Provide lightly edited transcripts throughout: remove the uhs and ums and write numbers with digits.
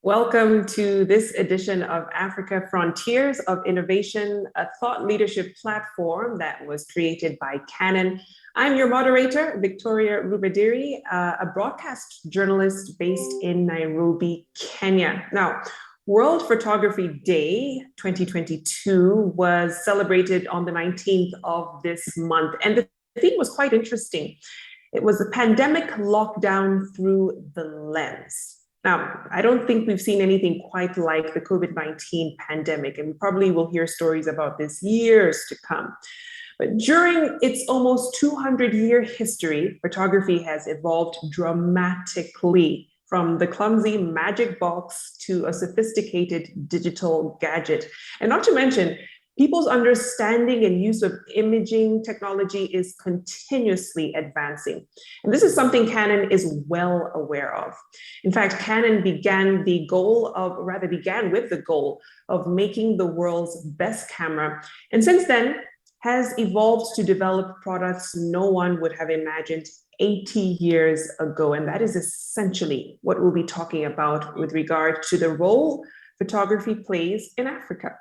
Welcome to this edition of Africa Frontiers of Innovation, a thought leadership platform that was created by Canon. I'm your moderator, Victoria Rubadiri, a broadcast journalist based in Nairobi, Kenya. Now, World Photography Day 2022 was celebrated on the 19th of this month, and the theme was quite interesting. It was the pandemic lockdown through the lens. Now, I don't think we've seen anything quite like the COVID-19 pandemic, and we probably will hear stories about this years to come. But during its almost 200-year history, photography has evolved dramatically, from the clumsy magic box to a sophisticated digital gadget. And not to mention, people's understanding and use of imaging technology is continuously advancing. And this is something Canon is well aware of. In fact, Canon began with the goal of making the world's best camera. And since then, has evolved to develop products no one would have imagined 80 years ago. And that is essentially what we'll be talking about with regard to the role photography plays in Africa.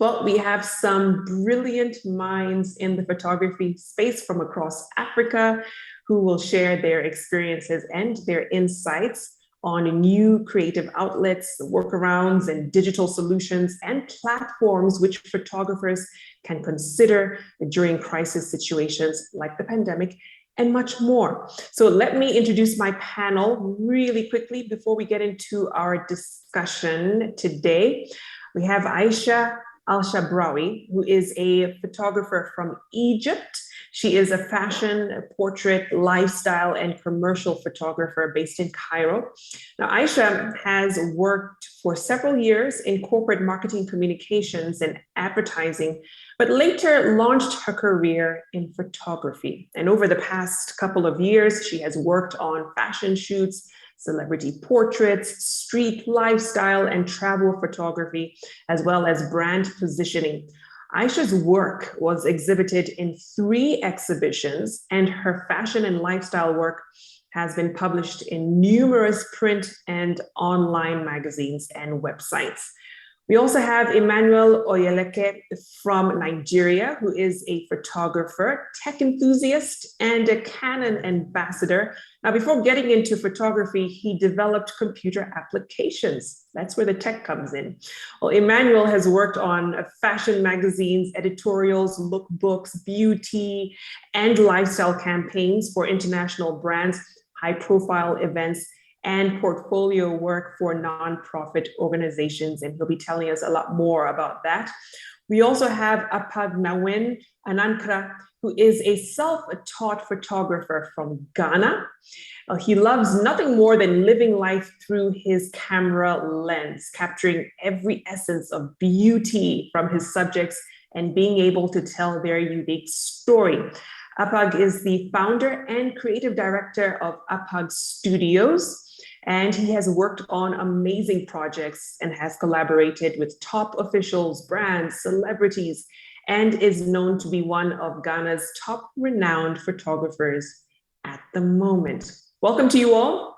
Well, we have some brilliant minds in the photography space from across Africa who will share their experiences and their insights on new creative outlets, workarounds, and digital solutions and platforms which photographers can consider during crisis situations like the pandemic and much more. So let me introduce my panel really quickly before we get into our discussion today. We have Aisha Alshabrawy, who is a photographer from Egypt. She is a fashion, portrait, lifestyle, and commercial photographer based in Cairo. Now, Aisha has worked for several years in corporate marketing communications and advertising, but later launched her career in photography. And over the past couple of years, she has worked on fashion shoots, celebrity portraits, street lifestyle, and travel photography, as well as brand positioning. Aisha's work was exhibited in 3 exhibitions, and her fashion and lifestyle work has been published in numerous print and online magazines and websites. We also have Emmanuel Oyeleke from Nigeria, who is a photographer, tech enthusiast, and a Canon ambassador. Now, before getting into photography, he developed computer applications. That's where the tech comes in. Well, Emmanuel has worked on fashion magazines, editorials, lookbooks, beauty, and lifestyle campaigns for international brands, high-profile events, and portfolio work for nonprofit organizations. And he'll be telling us a lot more about that. We also have Apagnawen Annankra, who is a self-taught photographer from Ghana. He loves nothing more than living life through his camera lens, capturing every essence of beauty from his subjects and being able to tell their unique story. Apag is the founder and creative director of Apag Studios, and he has worked on amazing projects and has collaborated with top officials, brands, celebrities, and is known to be one of Ghana's top renowned photographers at the moment. Welcome to you all.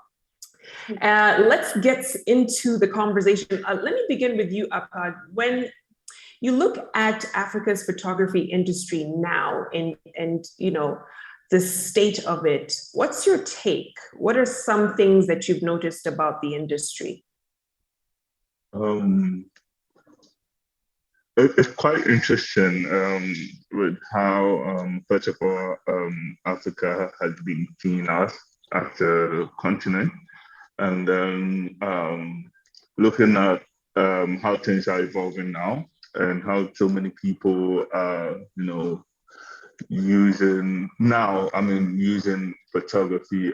Let's get into the conversation. Let me begin with you, Apag. When you look at Africa's photography industry now and you know, the state of it, what's your take? What are some things that you've noticed about the industry? It's quite interesting with how, first of all, Africa has been seen as a continent, and then looking at how things are evolving now and how so many people are, using photography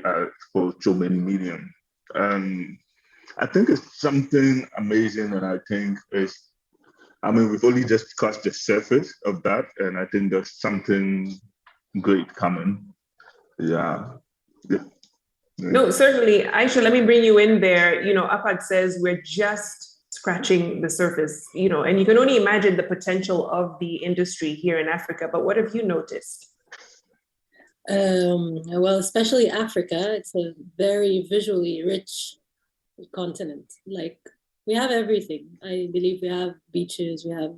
for so many mediums. I think it's something amazing, and I think we've only just scratched the surface of that, and I think there's something great coming. Yeah. No, certainly. Aisha, let me bring you in there. Apag says we're just scratching the surface, and you can only imagine the potential of the industry here in Africa. But what have you noticed? Well, especially Africa, it's a very visually rich continent. Like, we have everything. I believe we have beaches, we have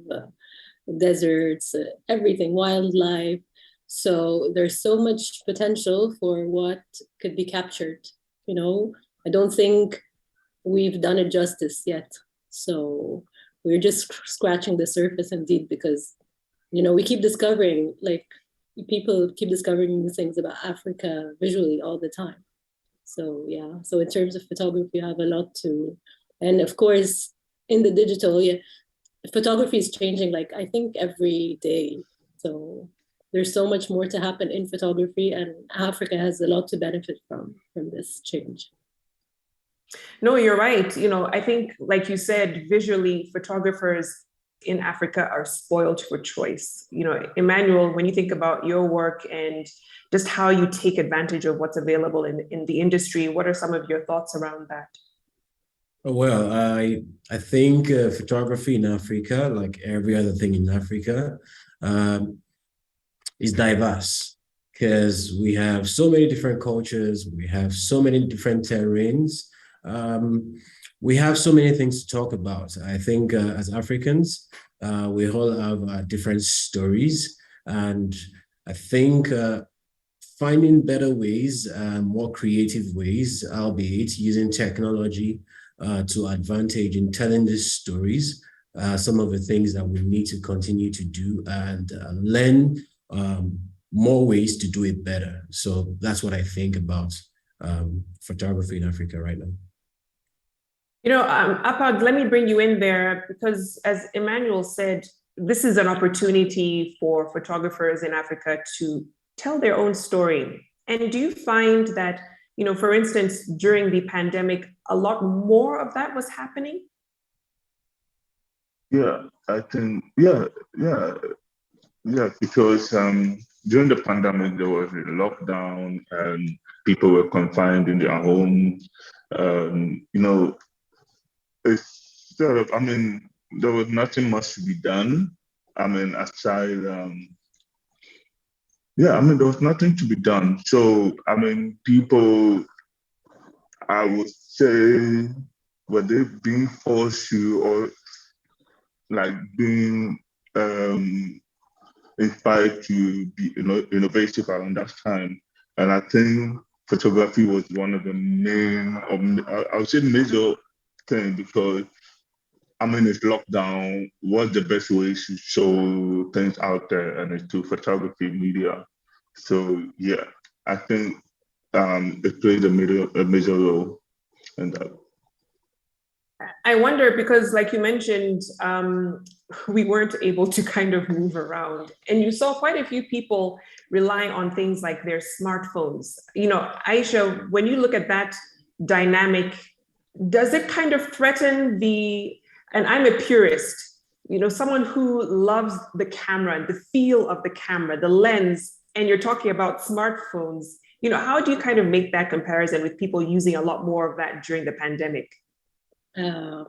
deserts, everything, wildlife. So there's so much potential for what could be captured. I don't think we've done it justice yet. So we're just scratching the surface indeed, because we keep discovering, like, people keep discovering new things about Africa visually all the time. So yeah, so in terms of photography, you have a lot to, and of course in the digital, yeah, photography is changing, like, I think every day. So there's so much more to happen in photography, and Africa has a lot to benefit from this change. No, you're right. I think, like you said, visually, photographers in Africa are spoiled for choice. Emmanuel, when you think about your work and just how you take advantage of what's available in the industry, what are some of your thoughts around that? Well, I think photography in Africa, like every other thing in Africa, is diverse, because we have so many different cultures, we have so many different terrains, we have so many things to talk about. I think as Africans, we all have different stories, and I think finding better ways, more creative ways, albeit using technology to advantage in telling these stories, some of the things that we need to continue to do, and learn more ways to do it better. So that's what I think about photography in Africa right now. Apag, let me bring you in there, because as Emmanuel said, this is an opportunity for photographers in Africa to tell their own story. And do you find that, for instance, during the pandemic, a lot more of that was happening? Yeah, I think, yeah, because during the pandemic, there was a lockdown and people were confined in their homes. It's sort of, there was nothing much to be done. Aside, there was nothing to be done. So, people, I would say, were they being forced to, or like being inspired to be innovative around that time? And I think photography was one of the main, I would say major thing, because it's lockdown. What's the best way to show things out there? And it's through photography media. So yeah, I think it played a major role in that. I wonder, because like you mentioned, we weren't able to kind of move around, and you saw quite a few people relying on things like their smartphones. Aisha, when you look at that dynamic, does it kind of threaten and I'm a purist, someone who loves the camera, the feel of the camera, the lens, and you're talking about smartphones, how do you kind of make that comparison with people using a lot more of that during the pandemic? I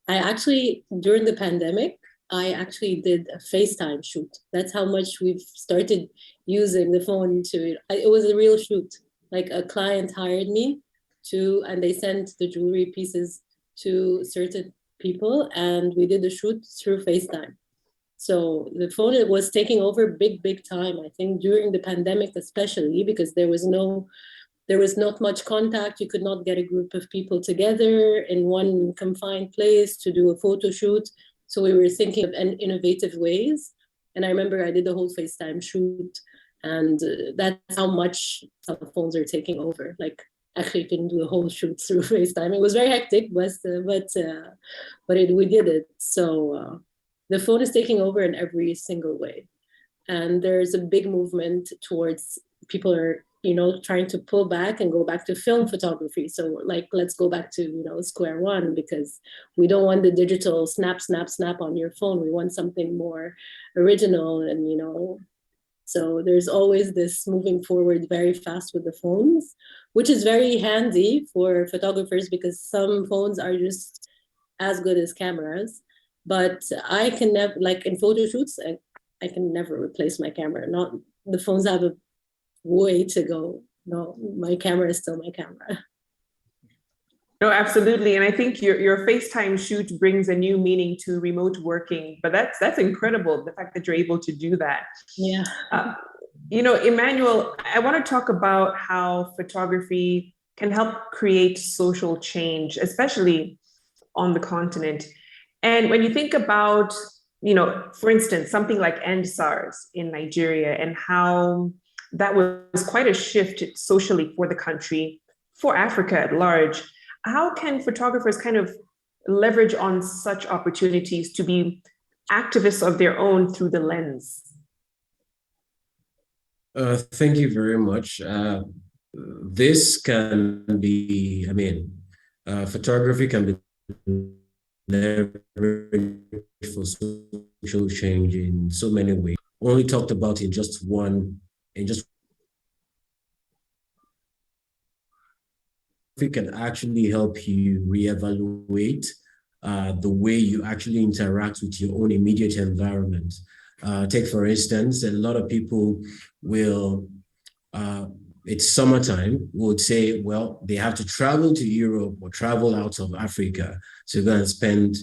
actually, during the pandemic, I actually did a FaceTime shoot. That's how much we've started using the phone it was a real shoot. Like, a client hired me and they sent the jewelry pieces to certain people, and we did the shoot through FaceTime. So the phone was taking over big time, I think, during the pandemic, especially because there was not much contact. You could not get a group of people together in one confined place to do a photo shoot. So we were thinking of innovative ways. And I remember I did the whole FaceTime shoot, and that's how much cell phones are taking over. Like, actually, you can do a whole shoot through FaceTime. It was very hectic, but we did it. So the phone is taking over in every single way. And there's a big movement towards people are trying to pull back and go back to film photography. So, like, let's go back to, square one, because we don't want the digital snap on your phone. We want something more original. And, so there's always this moving forward very fast with the phones, which is very handy for photographers, because some phones are just as good as cameras. But I can never, like in photo shoots, I can never replace my camera. Not the phones have a way to go. No, my camera is still my camera. No, absolutely. And I think your FaceTime shoot brings a new meaning to remote working, but that's incredible, the fact that you're able to do that. Yeah. Emmanuel, I want to talk about how photography can help create social change, especially on the continent. And when you think about, for instance, something like End SARS in Nigeria and how that was quite a shift socially for the country, for Africa at large, how can photographers kind of leverage on such opportunities to be activists of their own through the lens? Thank you very much. This can be, photography can be leveraged for social change in so many ways. Only talked about in just it can actually help you reevaluate the way you actually interact with your own immediate environment. Take, for instance, a lot of people will, it's summertime, would say, well, they have to travel to Europe or travel out of Africa to go and spend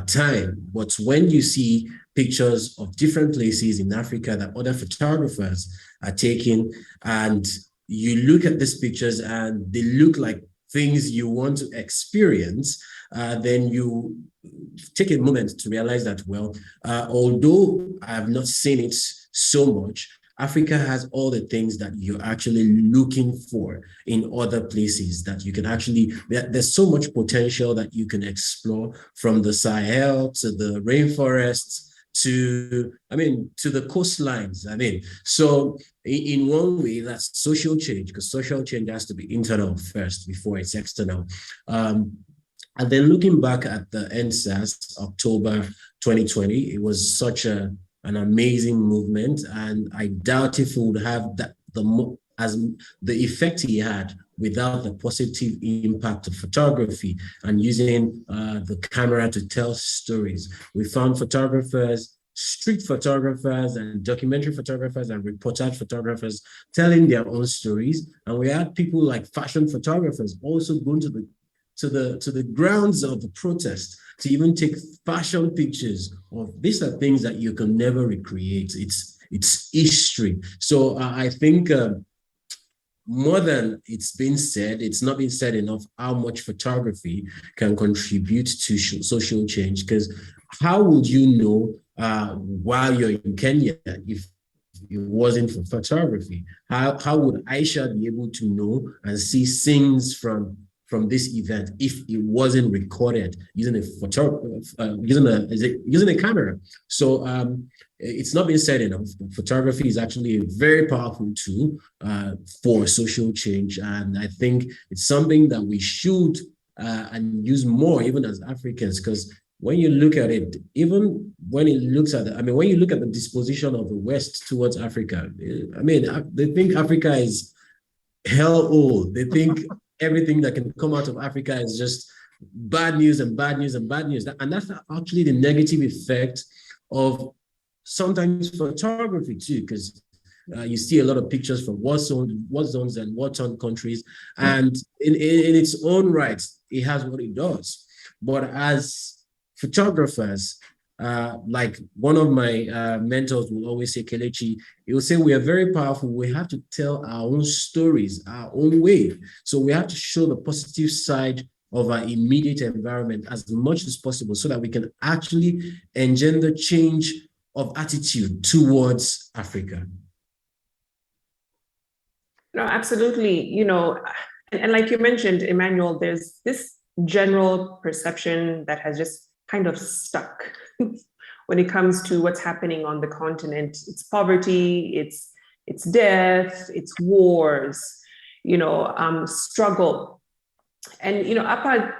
time. But when you see pictures of different places in Africa that other photographers are taking, and you look at these pictures and they look like things you want to experience, then you take a moment to realize that, well, although I have not seen it so much, Africa has all the things that you're actually looking for in other places that you can actually, there's so much potential that you can explore, from the Sahel to the rainforests to the coastlines. So in one way, that's social change, because social change has to be internal first before it's external. And then looking back at the End SARS, October 2020, it was such an amazing movement, and I doubt if it would have the effect he had without the positive impact of photography and using the camera to tell stories. We found photographers, street photographers and documentary photographers and reportage photographers telling their own stories. And we had people like fashion photographers also going to the grounds of the protest to even take fashion pictures of these are things that you can never recreate. It's history. So I think more than it's been said, it's not been said enough how much photography can contribute to social change. Because how would you know while you're in Kenya if it wasn't for photography? How would Aisha be able to know and see scenes from this event if it wasn't recorded using using a camera? So it's not been said enough. Photography is actually a very powerful tool for social change, and I think it's something that we should and use more, even as Africans, because when you look at it, even when it looks at when you look at the disposition of the West towards Africa, they think Africa is hell-hole. They think everything that can come out of Africa is just bad news and bad news and bad news. And that's actually the negative effect of sometimes photography too, because you see a lot of pictures from war zones and war-torn countries, and in its own right, it has what it does. But as photographers, like one of my mentors will always say, Kelechi, he will say, we are very powerful. We have to tell our own stories, our own way. So we have to show the positive side of our immediate environment as much as possible so that we can actually engender change of attitude towards Africa. No, absolutely. And like you mentioned, Emmanuel, there's this general perception that has just kind of stuck when it comes to what's happening on the continent. It's poverty, it's death, it's wars, struggle. And, Apa,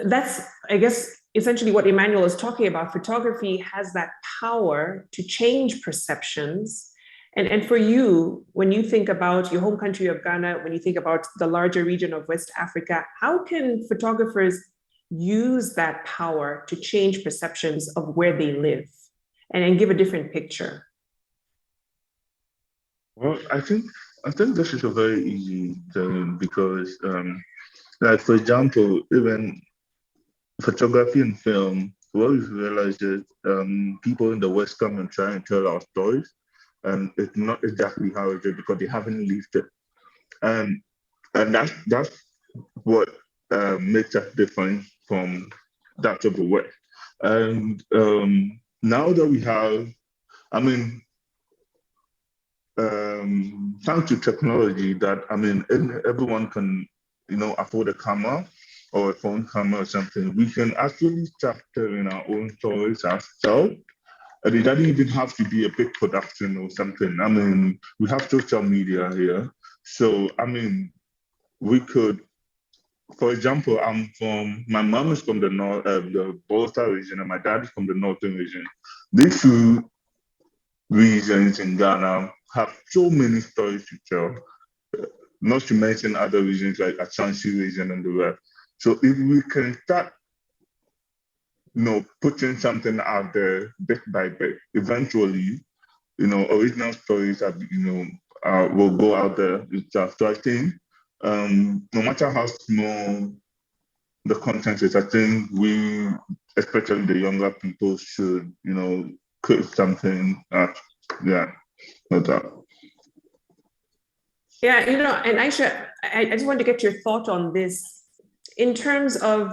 that's, I guess, essentially what Emmanuel is talking about. Photography has that power to change perceptions. And for you, when you think about your home country of Ghana, when you think about the larger region of West Africa, how can photographers use that power to change perceptions of where they live and give a different picture? Well, I think this is a very easy thing, because like for example, even photography and film, what we've realized is people in the West come and try and tell our stories, and it's not exactly how it is because they haven't lived it. And that's what makes us different from that of the West. And now that we have, I mean, thanks to technology, that I mean, everyone can, afford a camera or a phone camera or something. We can actually start telling our own stories ourselves. And it doesn't even have to be a big production or something. I mean, we have social media here. So, I mean, we could, for example, my mom is from the north, the Volta region, and my dad is from the northern region. These two regions in Ghana have so many stories to tell, not to mention other regions like Ashanti region and the rest. So if we can start, putting something out there bit by bit, eventually, original stories that, will go out there itself. So I think no matter how small the content is, I think we, especially the younger people, should, create something that, yeah, no doubt. Yeah, and Aisha, I just wanted to get your thought on this in terms of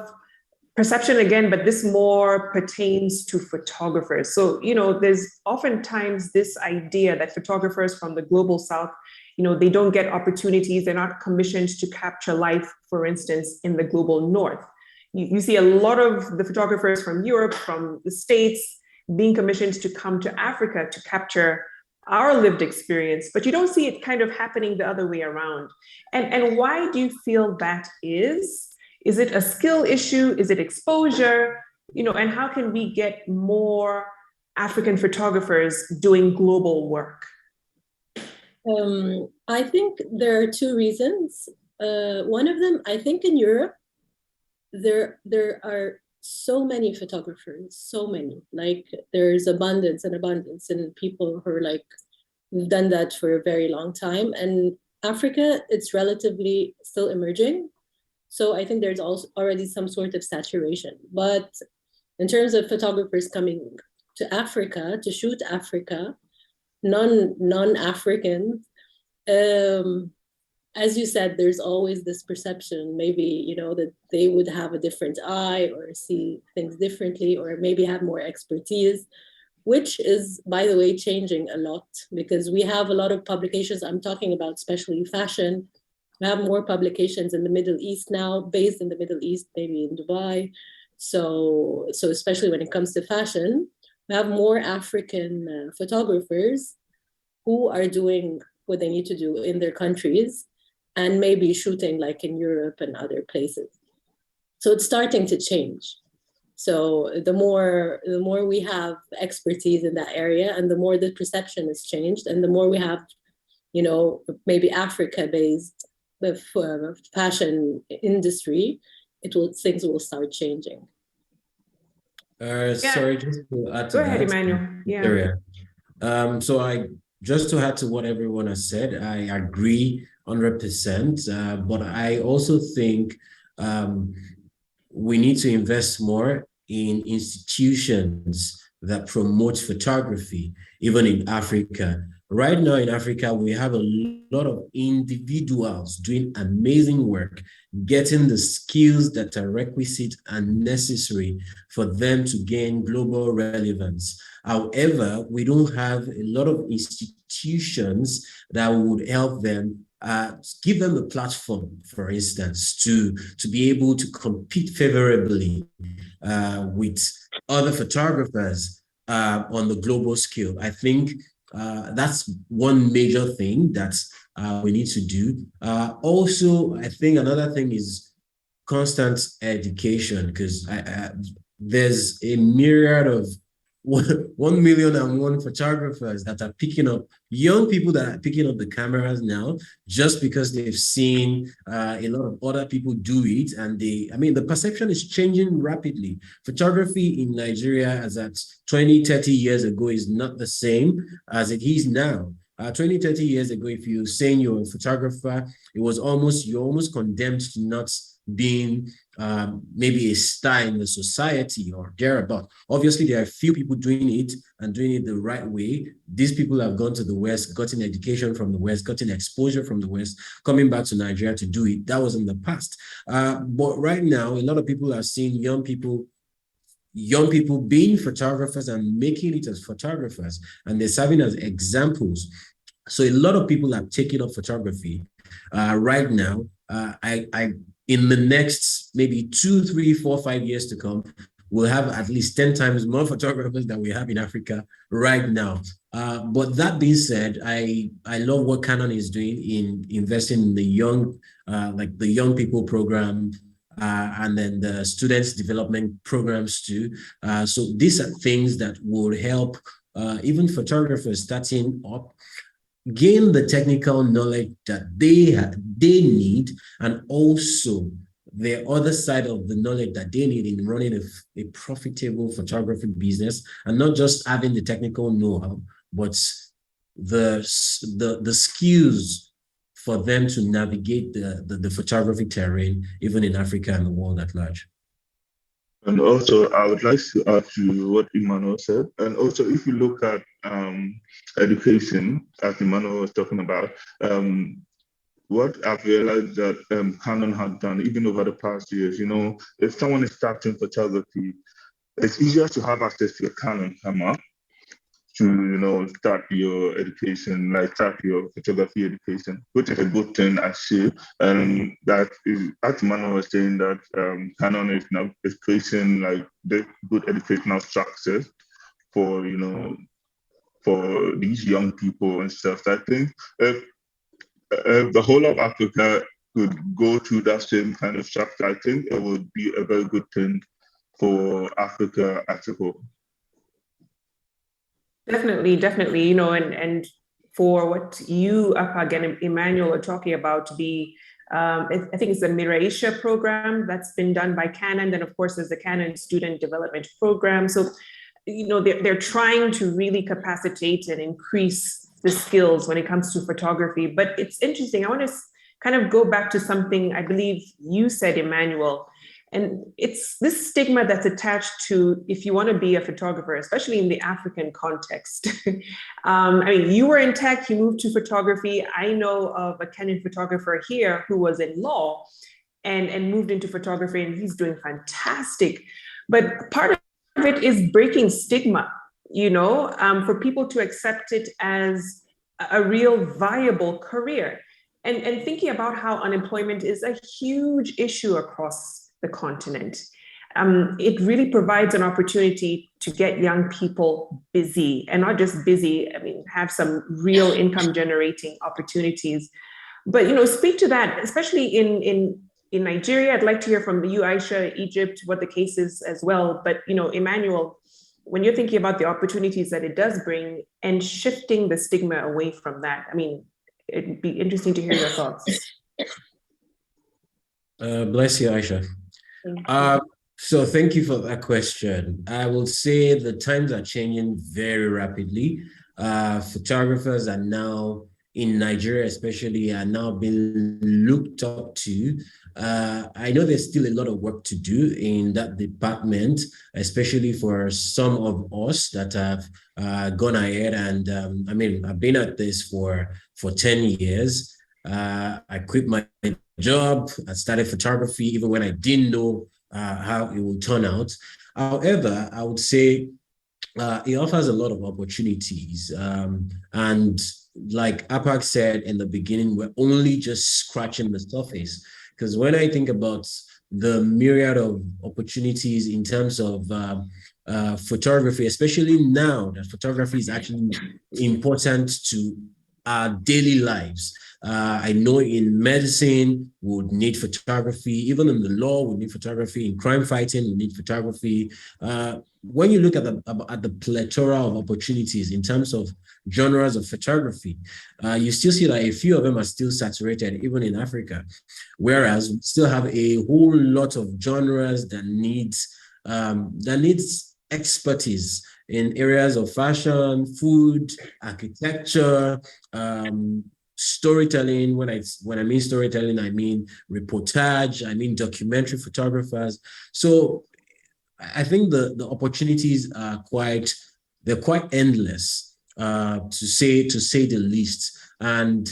perception again, but this more pertains to photographers. So, there's oftentimes this idea that photographers from the global South, they don't get opportunities. They're not commissioned to capture life, for instance, in the global North. You see a lot of the photographers from Europe, from the States, being commissioned to come to Africa to capture our lived experience, but you don't see it kind of happening the other way around. And why do you feel that is? Is it a skill issue? Is it exposure? And how can we get more African photographers doing global work? I think there are two reasons. One of them, I think in Europe, there are so many photographers, so many. Like there's abundance and people who are like, we've done that for a very long time. And Africa, it's relatively still emerging. So I think there's also already some sort of saturation. But in terms of photographers coming to Africa to shoot Africa, non-Africans, as you said, there's always this perception, maybe, that they would have a different eye or see things differently or maybe have more expertise, which is, by the way, changing a lot because we have a lot of publications. I'm talking about especially fashion. We have more publications in the Middle East now, based in the Middle East, maybe in Dubai. So especially when it comes to fashion, we have more African photographers who are doing what they need to do in their countries and maybe shooting like in Europe and other places. So it's starting to change. So the more we have expertise in that area and the more the perception has changed and the more we have, maybe Africa-based fashion industry, things will start changing. Sorry, just to add to Go that. ahead, Emmanuel. Yeah. So just to add to what everyone has said, I agree 100%. But I also think we need to invest more in institutions that promote photography, even in Africa. Right now in Africa, we have a lot of individuals doing amazing work, getting the skills that are requisite and necessary for them to gain global relevance. However, we don't have a lot of institutions that would help them, give them a platform, for instance, to be able to compete favorably with other photographers on the global scale. I think that's one major thing that we need to do. Also, I think another thing is constant education, because there's a myriad of 1,000,001 photographers that are picking up, young people that are picking up the cameras now just because they've seen a lot of other people do it. And the perception is changing rapidly. Photography in Nigeria as at 20, 30 years ago is not the same as it is now. 20, 30 years ago, if you're saying you're a photographer, you're almost condemned to not being maybe a star in the society or thereabout. Obviously, there are few people doing it and doing it the right way. These people have gone to the West, gotten education from the West, gotten exposure from the West, coming back to Nigeria to do it. That was in the past. But right now, a lot of people are seeing young people being photographers and making it as photographers, and they're serving as examples. So a lot of people are taking up photography right now. In the next maybe 2, 3, 4, 5 years to come, we'll have at least 10 times more photographers than we have in Africa right now. But that being said, I love what Canon is doing in investing in the young, like the young people program, and then the students development programs too. So these are things that will help even photographers starting up gain the technical knowledge that they need, and also the other side of the knowledge that they need in running a profitable photography business, and not just having the technical know-how, but the skills for them to navigate the photography terrain, even in Africa and the world at large. And also, I would like to add to what Emmanuel said. And also, if you look at education, as Emmanuel was talking about, what I've realized that Canon had done, even over the past years, if someone is starting photography, it's easier to have access to a Canon camera to, start your education, like start your photography education, which is a good thing, actually. And that is, as Emmanuel was saying, that Canon is creating like the good educational structures for, for these young people and stuff. So I think if the whole of Africa could go through that same kind of structure, I think it would be a very good thing for Africa as a whole. Definitely, and for what you, Apag, and Emmanuel are talking about, I think it's the Miraisha program that's been done by Canon, and of course there's the Canon Student Development Program. So, they're trying to really capacitate and increase the skills when it comes to photography. But it's interesting, I want to kind of go back to something I believe you said, Emmanuel, and it's this stigma that's attached to if you want to be a photographer, especially in the African context. You were in tech, you moved to photography. I know of a Kenyan photographer here who was in law and moved into photography, and he's doing fantastic. But part of it is breaking stigma, for people to accept it as a real viable career. And thinking about how unemployment is a huge issue across the continent. It really provides an opportunity to get young people busy, and not just busy, have some real income generating opportunities. But, speak to that, especially in Nigeria. I'd like to hear from you, Aisha, Egypt, what the case is as well. But, Emmanuel, when you're thinking about the opportunities that it does bring and shifting the stigma away from that, it'd be interesting to hear your thoughts. Bless you, Aisha. So thank you for that question. I will say the times are changing very rapidly. Photographers are now in Nigeria, especially, are now being looked up to. I know there's still a lot of work to do in that department, especially for some of us that have gone ahead. And I've been at this for 10 years. I quit my job. I started photography even when I didn't know how it will turn out. However, I would say it offers a lot of opportunities. And like Apag said in the beginning, we're only just scratching the surface. Because when I think about the myriad of opportunities in terms of photography, especially now that photography is actually important to our daily lives. I know in medicine, we would need photography. Even in the law, we need photography. In crime fighting, we need photography. When you look at the plethora of opportunities in terms of genres of photography, you still see that a few of them are still saturated, even in Africa. Whereas we still have a whole lot of genres that needs expertise in areas of fashion, food, architecture, storytelling. When I mean storytelling, I mean reportage, I mean documentary photographers. So I think the opportunities are quite endless, to say the least. And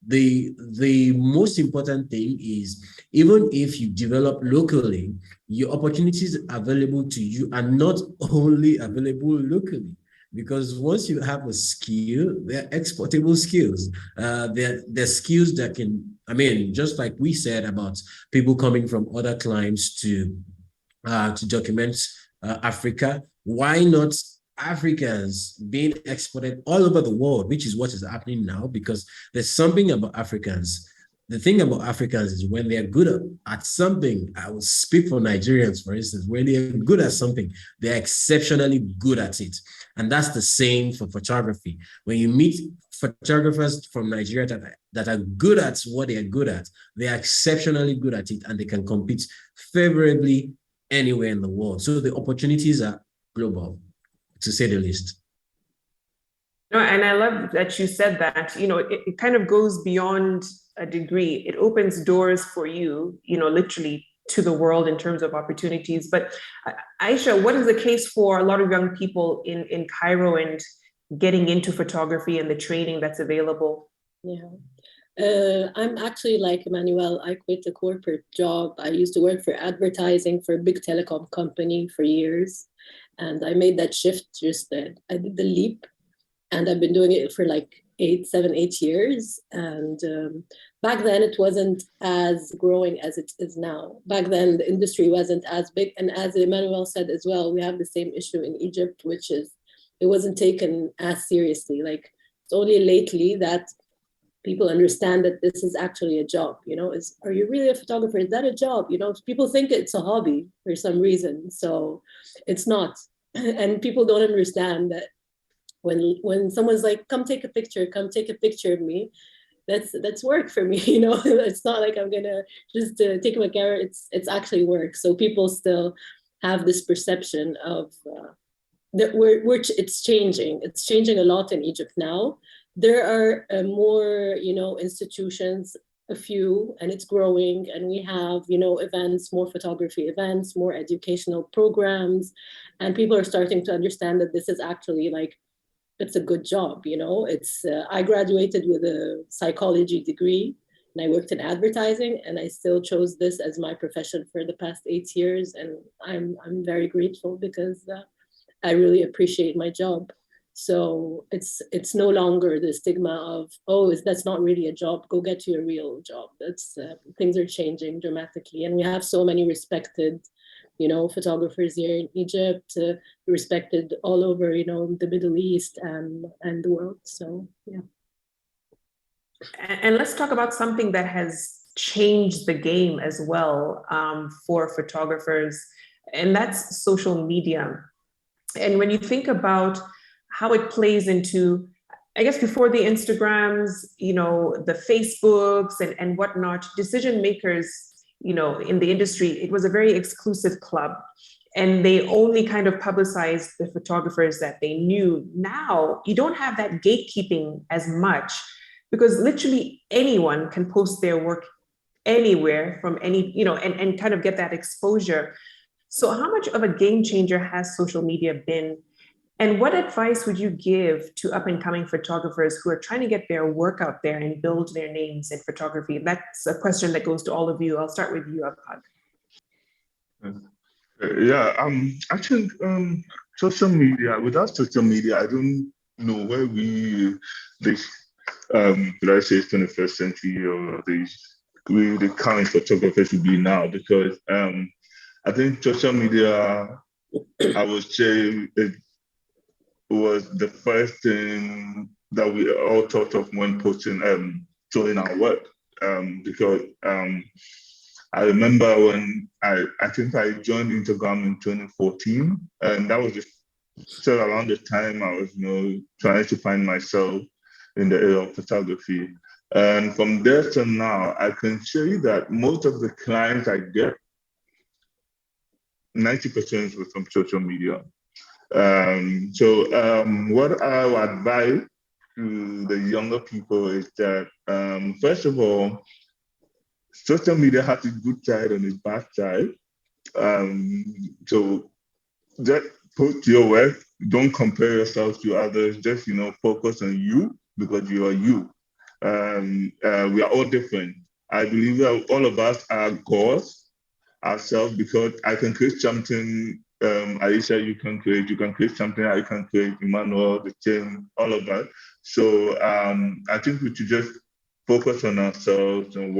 the most important thing is, even if you develop locally, your opportunities available to you are not only available locally, because once you have a skill, they're exportable skills. They're skills that can, I mean, just like we said about people coming from other climes to document Africa. Why not Africans being exported all over the world, which is what is happening now? Because there's something about Africans. The thing about Africans is when they're good at something, I will speak for Nigerians, for instance, when they're good at something, they're exceptionally good at it. And that's the same for photography. When you meet photographers from Nigeria that are good at what they're good at, they are exceptionally good at it, and they can compete favorably anywhere in the world. So the opportunities are global, to say the least. No, and I love that you said that. It kind of goes beyond a degree. It opens doors for you, literally to the world in terms of opportunities. But Aisha, what is the case for a lot of young people in Cairo and getting into photography and the training that's available? Yeah. I'm actually like Emmanuel. I quit a corporate job. I used to work for advertising for a big telecom company for years. And I made that shift, I did the leap. And I've been doing it for like 8 years. And back then it wasn't as growing as it is now. Back then the industry wasn't as big. And as Emmanuel said as well, we have the same issue in Egypt, which is it wasn't taken as seriously. Like it's only lately that people understand that this is actually a job. Are you really a photographer? Is that a job? People think it's a hobby for some reason. So it's not. And people don't understand that when someone's like, come take a picture of me, that's work for me. It's not like I'm gonna just take my camera. It's actually work. So people still have this perception of that it's changing. It's changing a lot in Egypt now. There are more, institutions, a few, and it's growing. And we have, events, more photography events, more educational programs, and people are starting to understand that this is actually like, it's a good job. It's I graduated with a psychology degree and I worked in advertising, and I still chose this as my profession for the past 8 years. And I'm very grateful because I really appreciate my job. So it's no longer the stigma of, that's not really a job. Go get you a real job. That's things are changing dramatically, and we have so many respected, photographers here in Egypt, respected all over, the Middle East and the world. So yeah. And let's talk about something that has changed the game as well, for photographers, and that's social media. And when you think about how it plays into, I guess before the Instagrams, the Facebooks and whatnot, decision makers, in the industry, it was a very exclusive club. And they only kind of publicized the photographers that they knew. Now, you don't have that gatekeeping as much, because literally anyone can post their work anywhere from any, and kind of get that exposure. So how much of a game changer has social media been? And what advice would you give to up and coming photographers who are trying to get their work out there and build their names in photography? That's a question that goes to all of you. I'll start with you, Apag. I think social media, without social media, I don't know where should I say 21st century, or the current photographers will be now, because I think social media, I would say, it was the first thing that we all thought of when posting, showing our work. Because I remember when I think I joined Instagram in 2014, and that was still around the time I was, trying to find myself in the area of photography. And from there to now, I can say that most of the clients I get, 90% was from social media. What I would advise to the younger people is that, first of all, social media has its good side and its bad side. So just put your work, don't compare yourself to others, just, focus on you because you are you. We are all different. I believe that all of us are gods ourselves because I can create something, Aisha, you can create something, I can create, Emmanuel, the same, all of us. So I think we should just focus on ourselves and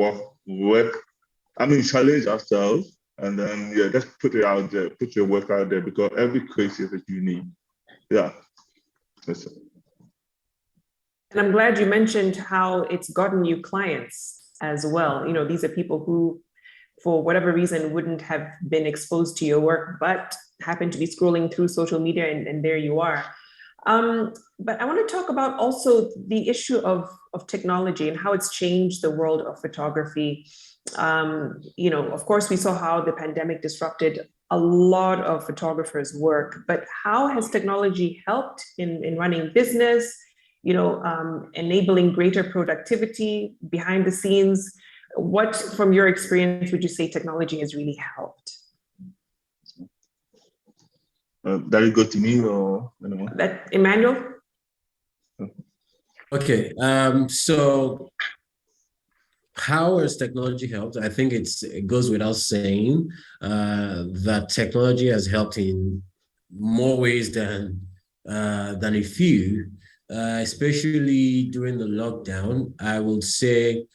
challenge ourselves and then, just put it out there, put your work out there because every case is unique. Yeah. That's it. And I'm glad you mentioned how it's gotten you clients as well. These are people who, for whatever reason, wouldn't have been exposed to your work, but happen to be scrolling through social media and there you are. But I want to talk about also the issue of technology and how it's changed the world of photography. Of course, we saw how the pandemic disrupted a lot of photographers' work, but how has technology helped in running business, enabling greater productivity behind the scenes? What, from your experience, would you say technology has really helped? That will go to me or anyone? That Emmanuel? Okay, so how has technology helped? I think it goes without saying that technology has helped in more ways than a few, especially during the lockdown. I would say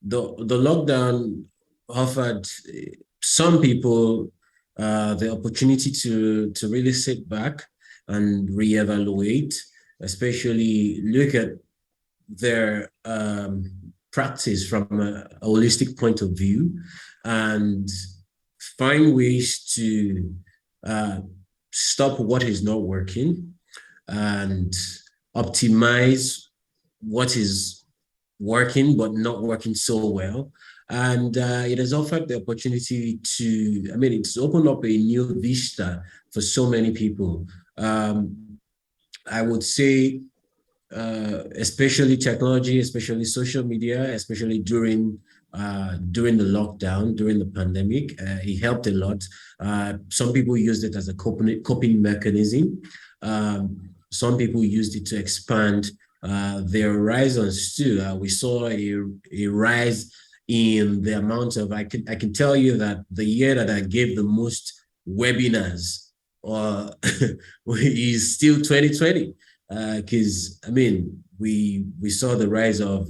the lockdown offered some people the opportunity to really sit back and reevaluate, especially look at their practice from a holistic point of view and find ways to stop what is not working and optimize what is working but not working so well. And it has offered the opportunity to, it's opened up a new vista for so many people. I would say, especially technology, especially social media, especially during the lockdown, during the pandemic, it helped a lot. Some people used it as a coping mechanism. Some people used it to expand their horizons too. We saw a rise in the amount of, I can tell you that the year that I gave the most webinars is still 2020. Because we saw the rise of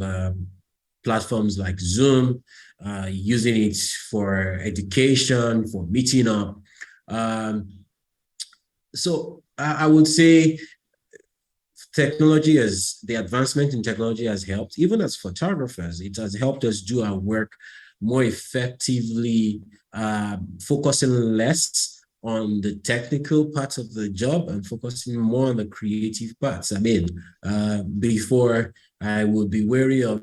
platforms like Zoom, using it for education, for meeting up. So I would say the advancement in technology has helped. Even as photographers, it has helped us do our work more effectively, focusing less on the technical parts of the job and focusing more on the creative parts. Before I would be wary of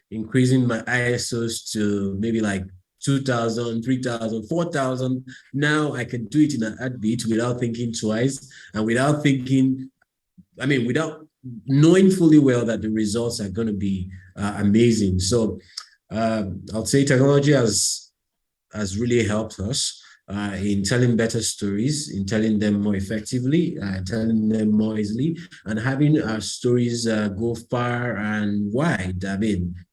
increasing my ISOs to maybe like 2,000, 3,000, 4,000. Now I can do it in a heartbeat without thinking twice and without knowing fully well that the results are going to be amazing. So I'll say technology has really helped us in telling better stories, in telling them more effectively, telling them more easily, and having our stories go far and wide.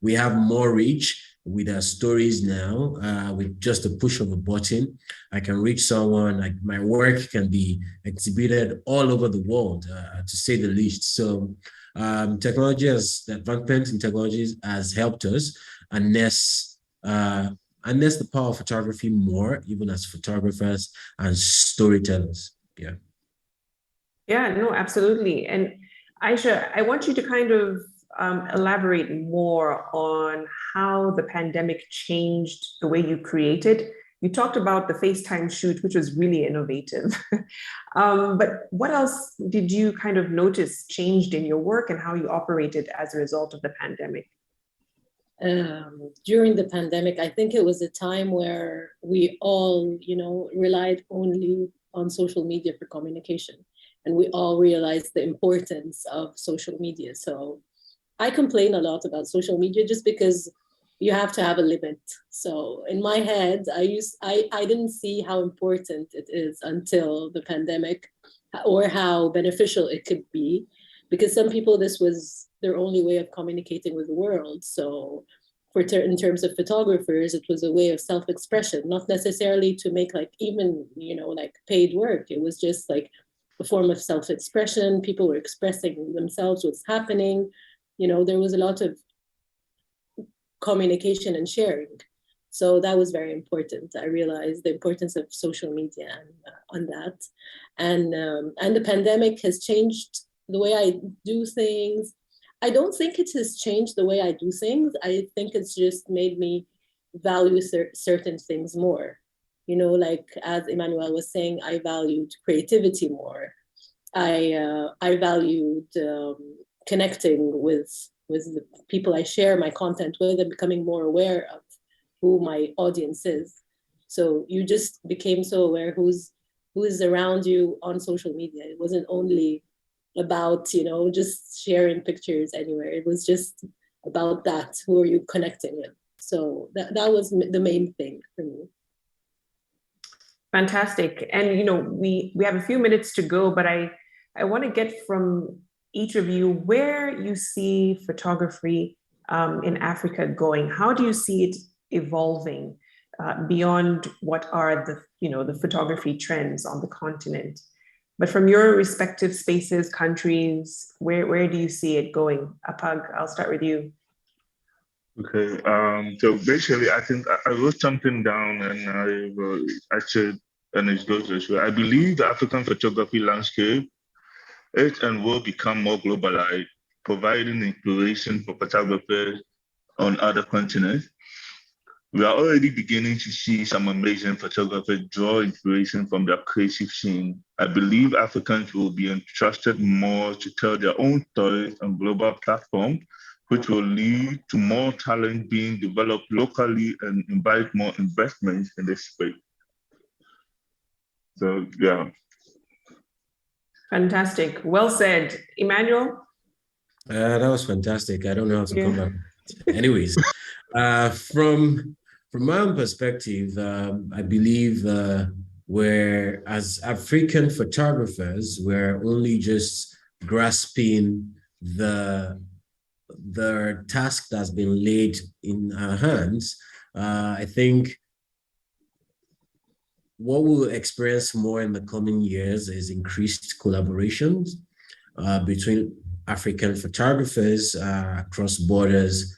We have more reach with our stories now. With just a push of a button, I can reach someone. Like my work can be exhibited all over the world, to say the least. So the advancement in technologies has helped us, unless the power of photography more, even as photographers and storytellers. Yeah. Yeah, no, absolutely. And Aisha, I want you to kind of elaborate more on how the pandemic changed the way you created. You talked about the FaceTime shoot, which was really innovative. But what else did you kind of notice changed in your work and how you operated as a result of the pandemic? During the pandemic, I think it was a time where we all, relied only on social media for communication. And we all realized the importance of social media. So I complain a lot about social media just because you have to have a limit. So in my head, I didn't see how important it is until the pandemic, or how beneficial it could be, because some people, this was their only way of communicating with the world. So in terms of photographers, it was a way of self-expression, not necessarily to make like even, like paid work. It was just like a form of self-expression. People were expressing themselves, what's happening. There was a lot of communication and sharing. So that was very important. I realized the importance of social media on that. And the pandemic has changed the way I do things. I don't think it has changed the way I do things. I think it's just made me value certain things more. Like as Emmanuel was saying, I valued creativity more. I valued connecting with the people I share my content with, and becoming more aware of who my audience is. So you just became so aware who is around you on social media. It wasn't only about, just sharing pictures anywhere. It was just about that. Who are you connecting with? So that was the main thing for me. Fantastic. And, we have a few minutes to go, but I want to get from each of you where you see photography in Africa going. How do you see it evolving beyond what are the photography trends on the continent? But from your respective spaces, countries, where do you see it going? Apag, I'll start with you. Okay, so basically, I think I wrote something down, and I said, and it goes this way. I believe the African photography landscape, it and will become more globalized, providing inspiration for photographers on other continents. We are already beginning to see some amazing photographers draw inspiration from their creative scene. I believe Africans will be entrusted more to tell their own stories on global platforms, which will lead to more talent being developed locally and invite more investments in this space. So, yeah. Fantastic. Well said. Emmanuel? That was fantastic. I don't know how to come back. Anyways, from my own perspective, I believe we're, as African photographers, we're only just grasping the task that's been laid in our hands. I think what we'll experience more in the coming years is increased collaborations between African photographers across borders.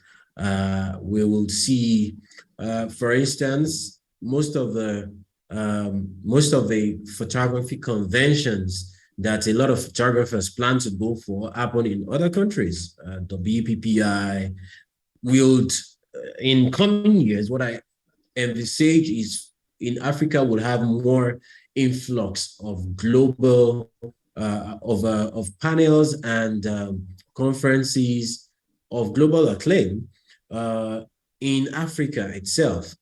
We will see, for instance, most of the photography conventions that a lot of photographers plan to go for happen in other countries. WPPI will, in coming years, what I envisage is in Africa will have more influx of global of panels and conferences of global acclaim in Africa itself,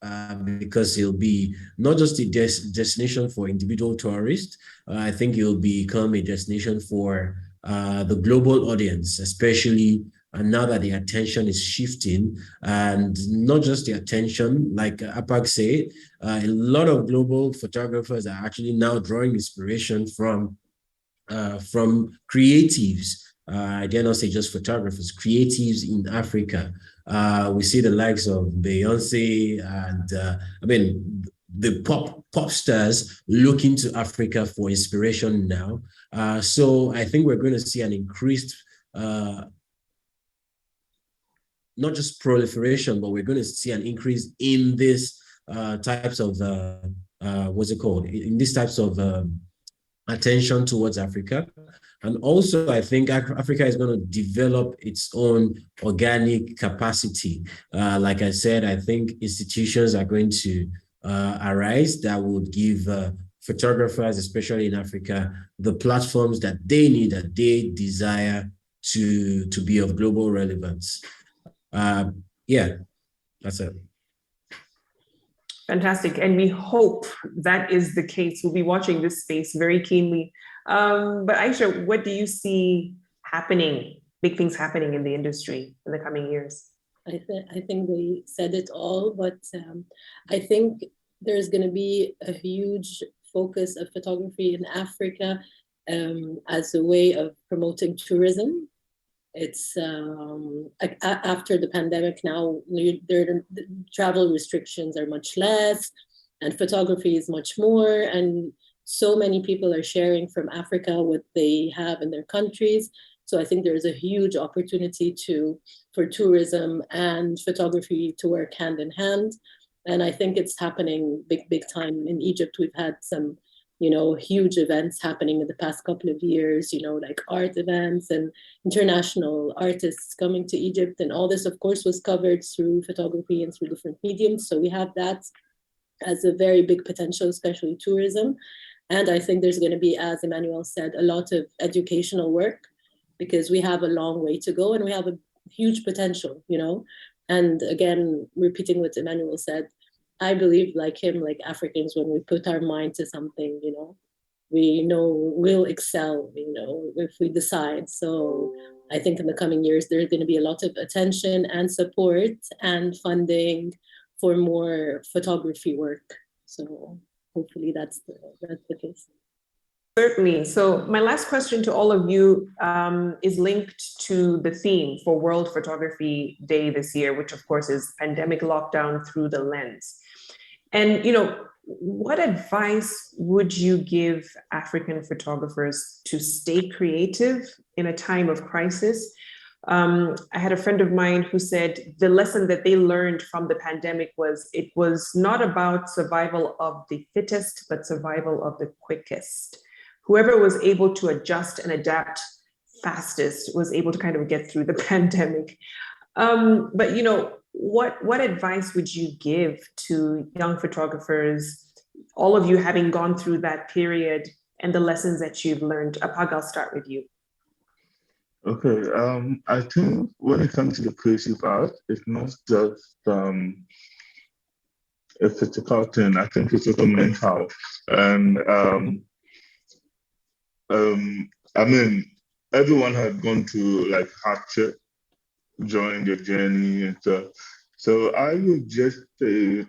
because it'll be not just a destination for individual tourists. I think it'll become a destination for the global audience, especially now that the attention is shifting, and not just the attention, like Apag said, a lot of global photographers are actually now drawing inspiration from creatives. I dare not say just photographers, creatives in Africa. We see the likes of Beyonce and the pop stars looking to Africa for inspiration now. So I think we're going to see an increased not just proliferation, but we're going to see an increase in this types of in these types of attention towards Africa. And also, I think Africa is going to develop its own organic capacity. Like I said, I think institutions are going to arise that would give photographers, especially in Africa, the platforms that they need, that they desire to be of global relevance. Yeah, that's it. Fantastic. And we hope that is the case. We'll be watching this space very keenly. But Aisha, what do you see happening, big things happening in the industry in the coming years? I think they said it all, but I think there's going to be a huge focus of photography in Africa as a way of promoting tourism. It's after the pandemic now, the travel restrictions are much less and photography is much more. And so many people are sharing from Africa what they have in their countries. So I think there's a huge opportunity for tourism and photography to work hand in hand. And I think it's happening big time in Egypt. We've had some, huge events happening in the past couple of years, like art events and international artists coming to Egypt. And all this, of course, was covered through photography and through different mediums. So we have that as a very big potential, especially tourism. And I think there's going to be, as Emmanuel said, a lot of educational work, because we have a long way to go and we have a huge potential, And again, repeating what Emmanuel said, I believe, like him, like Africans, when we put our mind to something, we know we'll excel, if we decide. So I think in the coming years, there's going to be a lot of attention and support and funding for more photography work. So hopefully that's the case. Certainly. So my last question to all of you is linked to the theme for World Photography Day this year, which of course is pandemic lockdown through the lens. And, what advice would you give African photographers to stay creative in a time of crisis? I had a friend of mine who said the lesson that they learned from the pandemic was it was not about survival of the fittest, but survival of the quickest. Whoever was able to adjust and adapt fastest was able to kind of get through the pandemic. But what advice would you give to young photographers, all of you having gone through that period and the lessons that you've learned? Apag, I'll start with you. Okay, I think when it comes to the creative art, it's not just a physical thing. I think it's also mental. And everyone had gone through like hardship during their journey and stuff. So I would just say,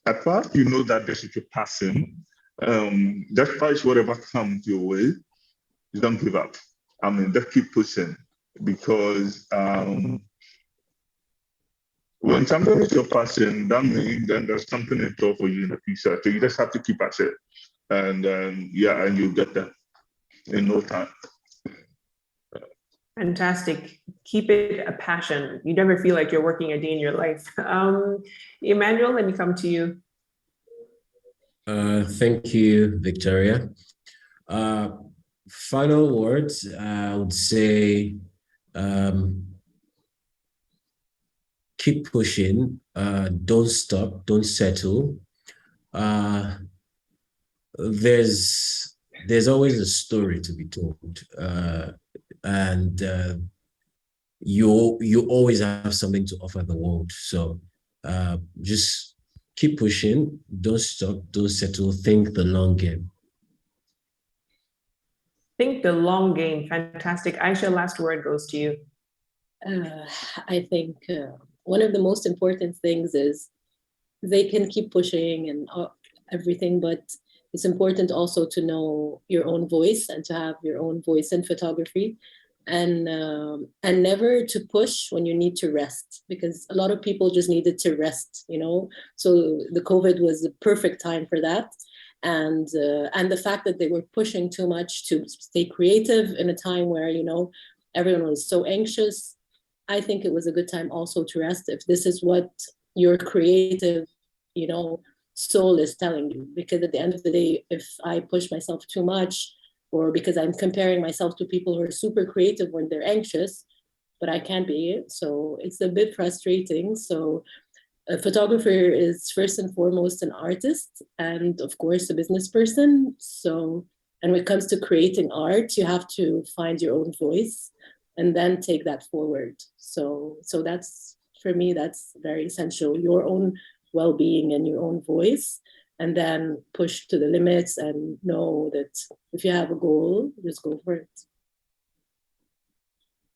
at first, that this is your passion. Despite whatever comes your way, don't give up. Just keep pushing, because when something is your passion, that means then there's something in store for you in the future. So you just have to keep at it, and and you'll get there in no time. Fantastic. Keep it a passion. You never feel like you're working a day in your life. Emmanuel, let me come to you. Thank you, Victoria. Final words, I would say, keep pushing, don't stop, don't settle. There's always a story to be told, and you always have something to offer the world. So just keep pushing, don't stop, don't settle, think the long game. Think the long game. Fantastic. Aisha, last word goes to you. I think one of the most important things is they can keep pushing and everything, but it's important also to know your own voice and to have your own voice in photography, and never to push when you need to rest, because a lot of people just needed to rest, So the COVID was the perfect time for that. And the fact that they were pushing too much to stay creative in a time where, everyone was so anxious, I think it was a good time also to rest if this is what your creative, soul is telling you. Because at the end of the day, if I push myself too much, or because I'm comparing myself to people who are super creative when they're anxious, but I can't be, so it's a bit frustrating. So a photographer is first and foremost an artist, and of course a business person. So, and when it comes to creating art, you have to find your own voice and then take that forward. So that's, for me, that's very essential. Your own well-being and your own voice, and then push to the limits and know that if you have a goal, just go for it.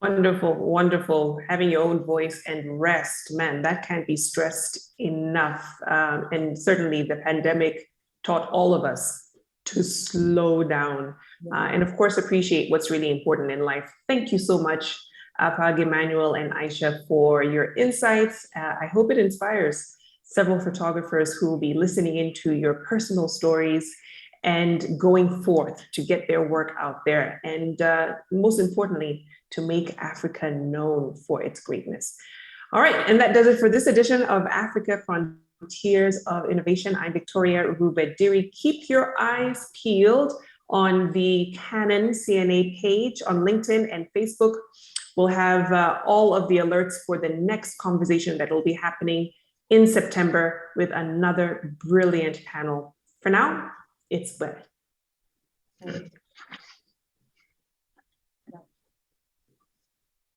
Wonderful, wonderful. Having your own voice and rest, man, that can't be stressed enough. And certainly the pandemic taught all of us to slow down and of course, appreciate what's really important in life. Thank you so much, Emmanuel and Aisha, for your insights. I hope it inspires several photographers who will be listening into your personal stories and going forth to get their work out there. And most importantly, to make Africa known for its greatness. All right, and that does it for this edition of Africa Frontiers of Innovation. I'm Victoria Rubadiri. Keep your eyes peeled on the Canon CNA page on LinkedIn and Facebook. We'll have all of the alerts for the next conversation that will be happening in September with another brilliant panel. For now, it's bye.